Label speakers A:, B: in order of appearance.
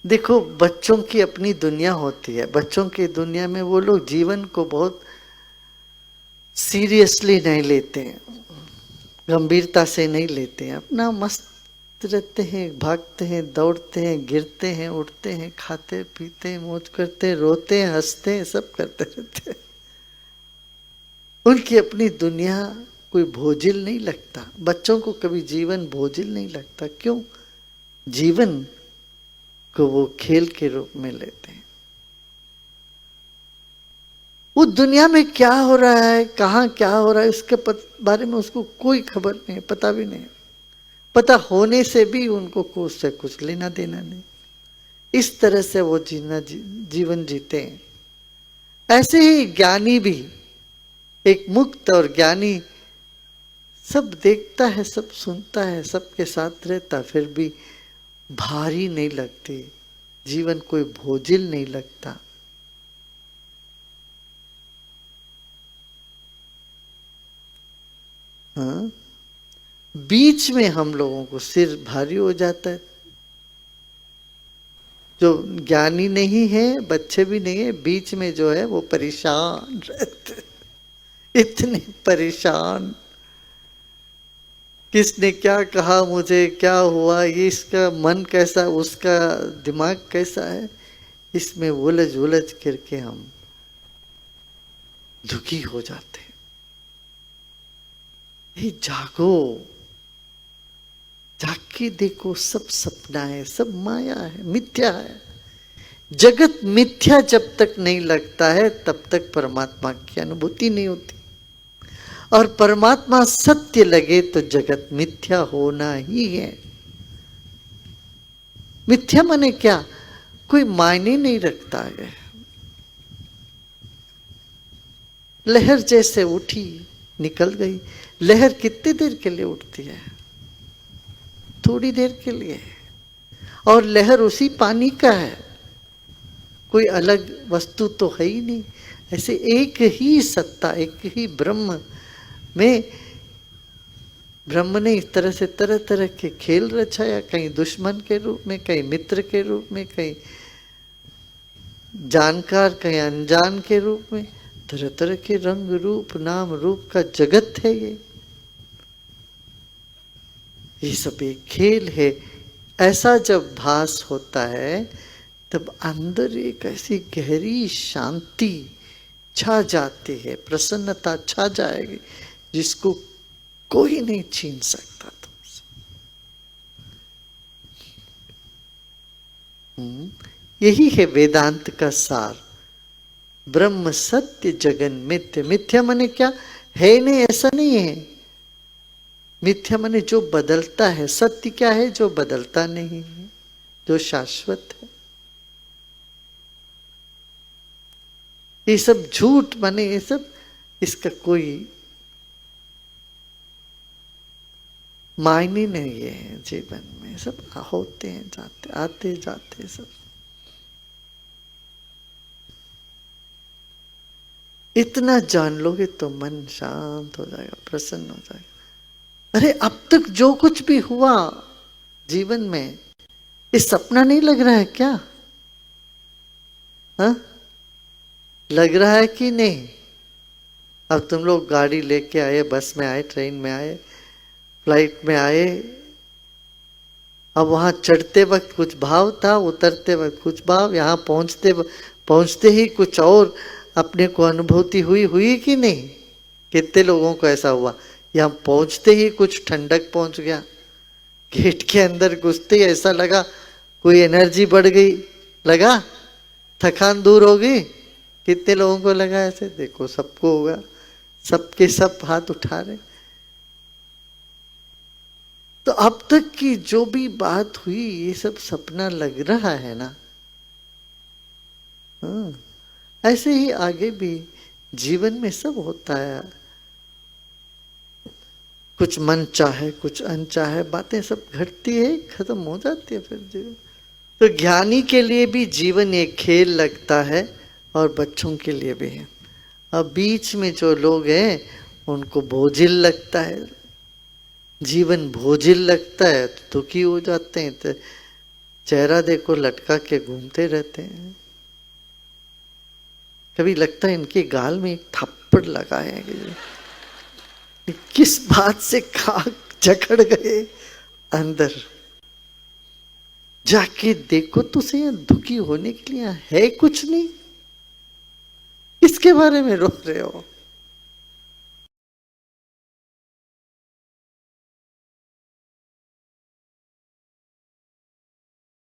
A: देखो, बच्चों की अपनी दुनिया होती है, बच्चों की दुनिया में वो लोग जीवन को बहुत सीरियसली नहीं लेते हैं, गंभीरता से नहीं लेते हैं, अपना मस्त रहते हैं, भागते हैं, दौड़ते हैं, गिरते हैं, उठते हैं, खाते पीते हैं, मौज करते हैं, रोते हैं, हंसते हैं, सब करते रहते हैं। उनकी अपनी दुनिया कोई भोजिल नहीं लगता। बच्चों को कभी जीवन भोजिल नहीं लगता। क्यों? जीवन को वो खेल के रूप में लेते हैं। वो दुनिया में क्या हो रहा है, कहाँ क्या हो रहा है, उसके बारे में उसको कोई खबर नहीं, पता भी नहीं। पता होने से भी उनको कुछ से कुछ लेना देना नहीं। इस तरह से वो जीवन जीते हैं। ऐसे ही ज्ञानी भी, एक मुक्त और ज्ञानी सब देखता है, सब सुनता है, सबके साथ रहता, फिर भी भारी नहीं लगती, जीवन कोई भोजिल नहीं लगता। हाँ, बीच में हम लोगों को सिर भारी हो जाता है। जो ज्ञानी नहीं है, बच्चे भी नहीं है, बीच में जो है वो परेशान रहते, इतने परेशान, किसने क्या कहा, मुझे क्या हुआ, ये इसका मन कैसा, उसका दिमाग कैसा है, इसमें उलझ उलझ करके हम दुखी हो जाते हैं। ये जागो, जाग के देखो, सब सपना है, सब माया है, मिथ्या है। जगत मिथ्या जब तक नहीं लगता है तब तक परमात्मा की अनुभूति नहीं होती। और परमात्मा सत्य लगे तो जगत मिथ्या होना ही है। मिथ्या माने क्या? कोई मायने नहीं रखता है। लहर जैसे उठी, निकल गई। लहर कितनी देर के लिए उठती है? थोड़ी देर के लिए। और लहर उसी पानी का है, कोई अलग वस्तु तो है ही नहीं। ऐसे एक ही सत्ता, एक ही ब्रह्म में ब्रह्म ने इस तरह से तरह तरह के खेल रचाया, कहीं दुश्मन के रूप में, कहीं मित्र के रूप में, कहीं जानकार, कहीं अनजान के रूप में, तरह तरह के रंग रूप नाम रूप का जगत है ये सब एक खेल है। ऐसा जब भास होता है तब अंदर एक ऐसी गहरी शांति छा जाती है, प्रसन्नता छा जाएगी जिसको कोई नहीं छीन सकता तुमसे। यही है वेदांत का सार। ब्रह्म सत्य जगन मिथ्या। मिथ्या माने क्या है? नहीं, ऐसा नहीं है। मिथ्या माने जो बदलता है। सत्य क्या है? जो बदलता नहीं है, जो शाश्वत है। ये सब झूठ माने, ये सब इसका कोई मायने नहीं है जीवन में। सब होते हैं, जाते, आते जाते सब। इतना जान लोगे तो मन शांत हो जाएगा, प्रसन्न हो जाएगा। अरे अब तक जो कुछ भी हुआ जीवन में, ये सपना नहीं लग रहा है क्या? हाँ, लग रहा है कि नहीं? अब तुम लोग गाड़ी लेके आए, बस में आए, ट्रेन में आए, फ्लाइट में आए। अब वहां चढ़ते वक्त कुछ भाव था, उतरते वक्त कुछ भाव, यहाँ पहुंचते ही कुछ और अपने को अनुभूति हुई कि नहीं? कितने लोगों को ऐसा हुआ? यहाँ पहुंचते ही कुछ ठंडक पहुंच गया, गेट के अंदर घुसते ही ऐसा लगा कोई एनर्जी बढ़ गई, लगा थकान दूर हो गई। कितने लोगों को लगा ऐसे? देखो, सबको होगा, सबके सब हाथ उठा रहे। तो अब तक की जो भी बात हुई, ये सब सपना लग रहा है ना? हाँ, ऐसे ही आगे भी जीवन में सब होता है। कुछ मन चाहे, कुछ अनचाहे बातें सब घटती है, खत्म हो जाती है फिर जीवन। तो ज्ञानी के लिए भी जीवन एक खेल लगता है और बच्चों के लिए भी है। अब बीच में जो लोग हैं उनको बोझिल लगता है, जीवन बोझिल लगता है तो दुखी हो जाते हैं, तो चेहरा देखो लटका के घूमते रहते हैं। कभी लगता है इनके गाल में एक थप्पड़ लगा है, किस बात से खाक जकड़ गए अंदर। जाके देखो तो सही, यहाँ दुखी होने के लिए है कुछ नहीं, किसके बारे में रो रहे हो?